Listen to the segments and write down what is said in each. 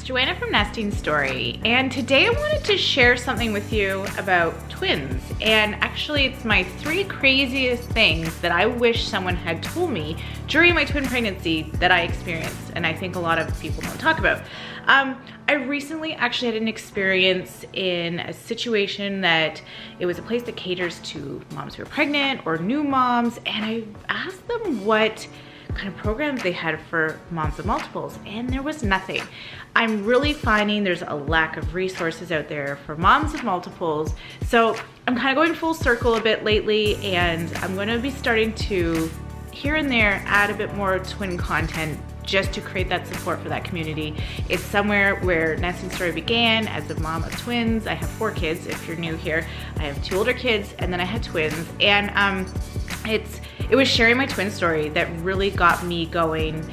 Joanna from Nesting Story, and today I wanted to share something with you about twins. And actually it's my 3 craziest things that I wish someone had told me during my twin pregnancy that I experienced, and I think a lot of people don't talk about. I recently actually had an experience in a situation that it was a place that caters to moms who are pregnant or new moms, and I asked them what kind of programs they had for moms of multiples, and there was nothing. I'm really finding there's a lack of resources out there for moms of multiples, so I'm kind of going full circle a bit lately, and I'm going to be starting to here and there add a bit more twin content just to create that support for that community. It's somewhere where Nesting Story began as a mom of twins. I have 4 kids, if you're new here. I have 2 older kids, and then I had twins, and it was sharing my twin story that really got me going,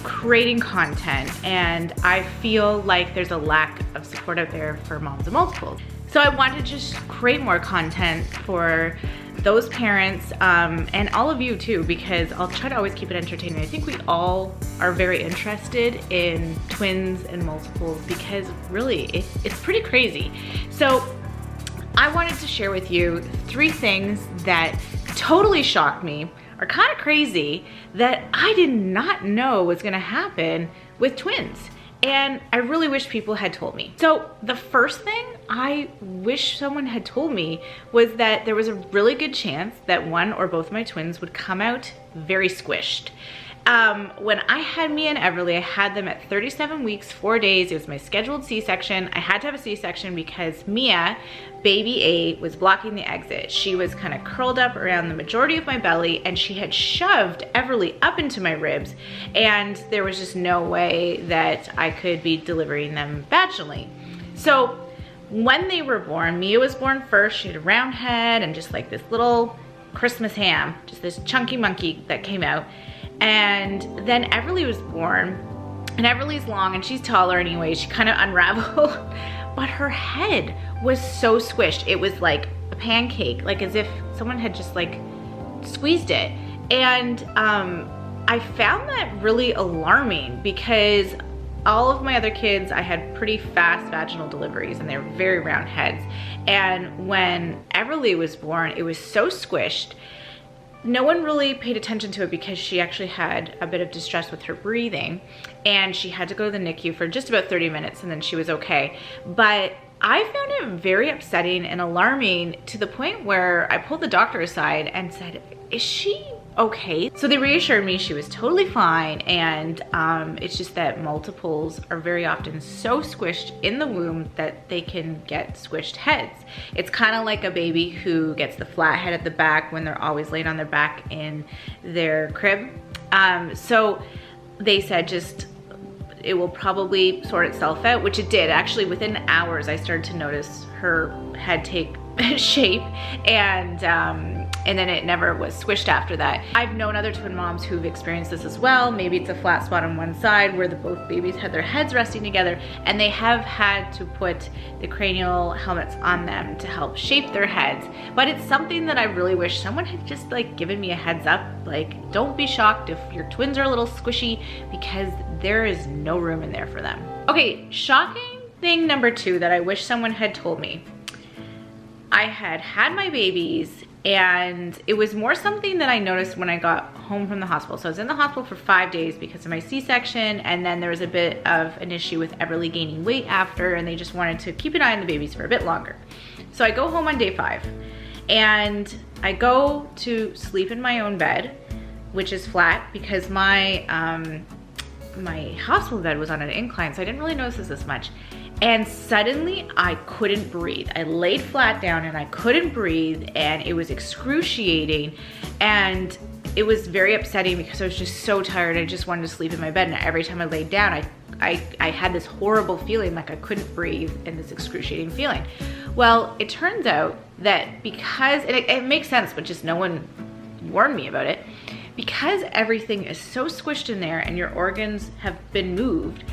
creating content, and I feel like there's a lack of support out there for moms of multiples. So I wanted to just create more content for those parents and all of you too, because I'll try to always keep it entertaining. I think we all are very interested in twins and multiples because really it's pretty crazy. So I wanted to share with you 3 things that totally shocked me, are kind of crazy, that I did not know was gonna happen with twins. And I really wish people had told me. So the first thing I wish someone had told me was that there was a really good chance that one or both of my twins would come out very squished. When I had Mia and Everly, I had them at 37 weeks, 4 days. It was my scheduled C-section. I had to have a C-section because Mia, baby A, was blocking the exit. She was kind of curled up around the majority of my belly, and she had shoved Everly up into my ribs, and there was just no way that I could be delivering them vaginally. So when they were born, Mia was born first. She had a round head and just like this little Christmas ham, just this chunky monkey that came out. And then Everly was born, and Everly's long and she's taller anyway. She kind of unraveled, but her head was so squished. It was like a pancake, like as if someone had just like squeezed it. And I found that really alarming because all of my other kids, I had pretty fast vaginal deliveries and they were very round heads. And when Everly was born, it was so squished. No one really paid attention to it because she actually had a bit of distress with her breathing, and she had to go to the NICU for just about 30 minutes and then she was okay. But I found it very upsetting and alarming to the point where I pulled the doctor aside and said, is she okay? So they reassured me she was totally fine, and it's just that multiples are very often so squished in the womb that they can get squished heads. It's kind of like a baby who gets the flat head at the back when they're always laid on their back in their crib. So they said just it will probably sort itself out, which it did. Actually, within hours I started to notice her head take shape, and then it never was squished after that. I've known other twin moms who've experienced this as well. Maybe it's a flat spot on one side where both babies had their heads resting together, and they have had to put the cranial helmets on them to help shape their heads. But it's something that I really wish someone had just like given me a heads up. Like, don't be shocked if your twins are a little squishy because there is no room in there for them. Okay, shocking thing number 2 that I wish someone had told me. I had my babies, and it was more something that I noticed when I got home from the hospital. So I was in the hospital for 5 days because of my C-section, and then there was a bit of an issue with Everly gaining weight after, and they just wanted to keep an eye on the babies for a bit longer. So I go home on day 5, and I go to sleep in my own bed, which is flat because my hospital bed was on an incline, so I didn't really notice this much. And suddenly I couldn't breathe. I laid flat down and I couldn't breathe, and it was excruciating, and it was very upsetting because I was just so tired. I just wanted to sleep in my bed, and every time I laid down, I had this horrible feeling like I couldn't breathe and this excruciating feeling. Well, it turns out that because, and it makes sense, but just no one warned me about it, because everything is so squished in there and your organs have been moved,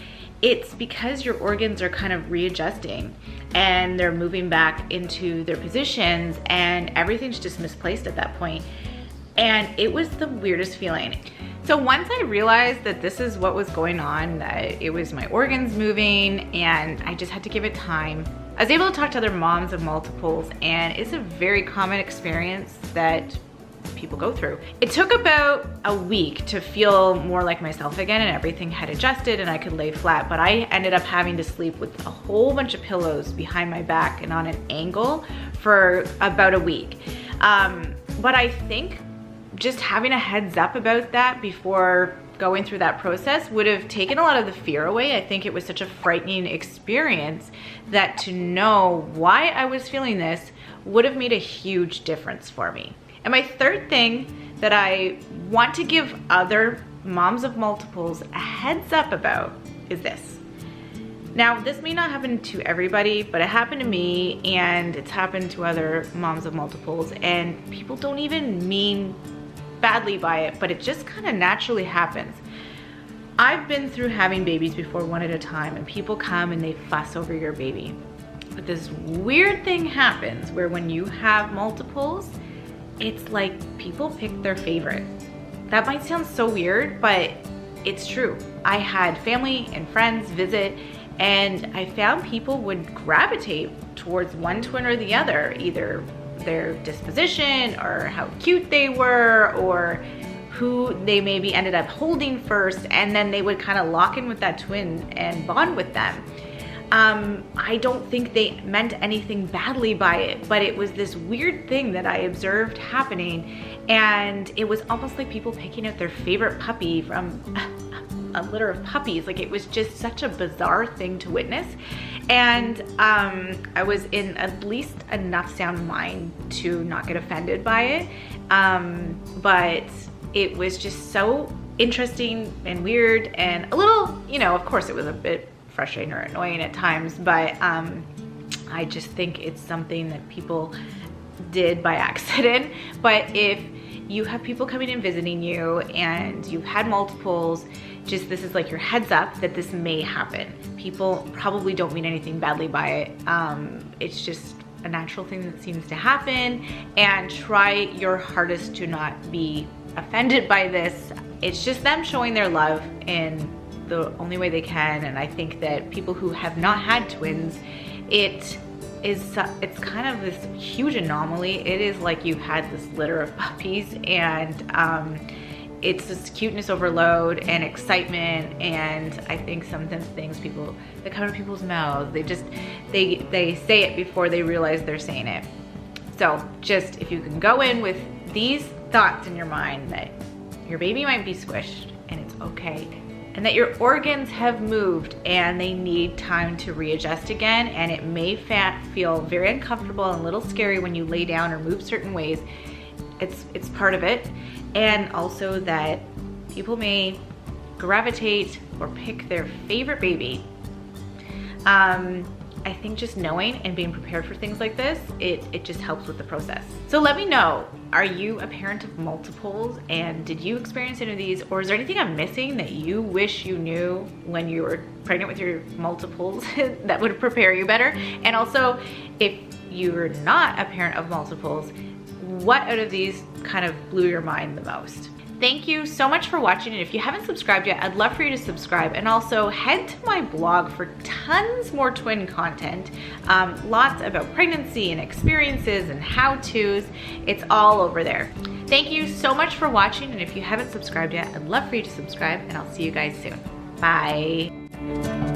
it's because your organs are kind of readjusting and they're moving back into their positions, and everything's just misplaced at that point. And it was the weirdest feeling. So once I realized that this is what was going on, that it was my organs moving and I just had to give it time, I was able to talk to other moms of multiples, and it's a very common experience that people go through. It took about a week to feel more like myself again, and everything had adjusted and I could lay flat, but I ended up having to sleep with a whole bunch of pillows behind my back and on an angle for about a week. But I think just having a heads up about that before going through that process would have taken a lot of the fear away. I think it was such a frightening experience that to know why I was feeling this would have made a huge difference for me. And my third thing that I want to give other moms of multiples a heads up about is this. Now, this may not happen to everybody, but it happened to me, and it's happened to other moms of multiples, and people don't even mean badly by it, but it just kind of naturally happens. I've been through having babies before, one at a time, and people come and they fuss over your baby. But this weird thing happens where when you have multiples, it's like people pick their favorite. That might sound so weird, but it's true. I had family and friends visit, and I found people would gravitate towards one twin or the other, either their disposition or how cute they were or who they maybe ended up holding first, and then they would kind of lock in with that twin and bond with them. I don't think they meant anything badly by it, but it was this weird thing that I observed happening, and it was almost like people picking out their favorite puppy from a litter of puppies. Like, it was just such a bizarre thing to witness. And I was in at least enough sound mind to not get offended by it. But it was just so interesting and weird and a little, you know, of course it was a bit frustrating or annoying at times, but I just think it's something that people did by accident. But if you have people coming and visiting you and you've had multiples, just this is like your heads up that this may happen. People probably don't mean anything badly by it. It's just a natural thing that seems to happen, and try your hardest to not be offended by this. It's just them showing their love in the only way they can. And I think that people who have not had twins, it's kind of this huge anomaly. It is like you've had this litter of puppies, and it's this cuteness overload and excitement. And I think sometimes things that come to people's mouths, they say it before they realize they're saying it. So just, if you can go in with these thoughts in your mind that your baby might be squished and it's okay, and that your organs have moved and they need time to readjust again, and it may feel very uncomfortable and a little scary when you lay down or move certain ways. It's part of it. And also that people may gravitate or pick their favorite baby. I think just knowing and being prepared for things like this, it just helps with the process. So let me know, are you a parent of multiples, and did you experience any of these, or is there anything I'm missing that you wish you knew when you were pregnant with your multiples that would prepare you better? And also, if you're not a parent of multiples, what out of these kind of blew your mind the most? Thank you so much for watching, and if you haven't subscribed yet, I'd love for you to subscribe, and also head to my blog for tons more twin content, lots about pregnancy and experiences and how-tos. It's all over there. Thank you so much for watching, and if you haven't subscribed yet, I'd love for you to subscribe, and I'll see you guys soon. Bye.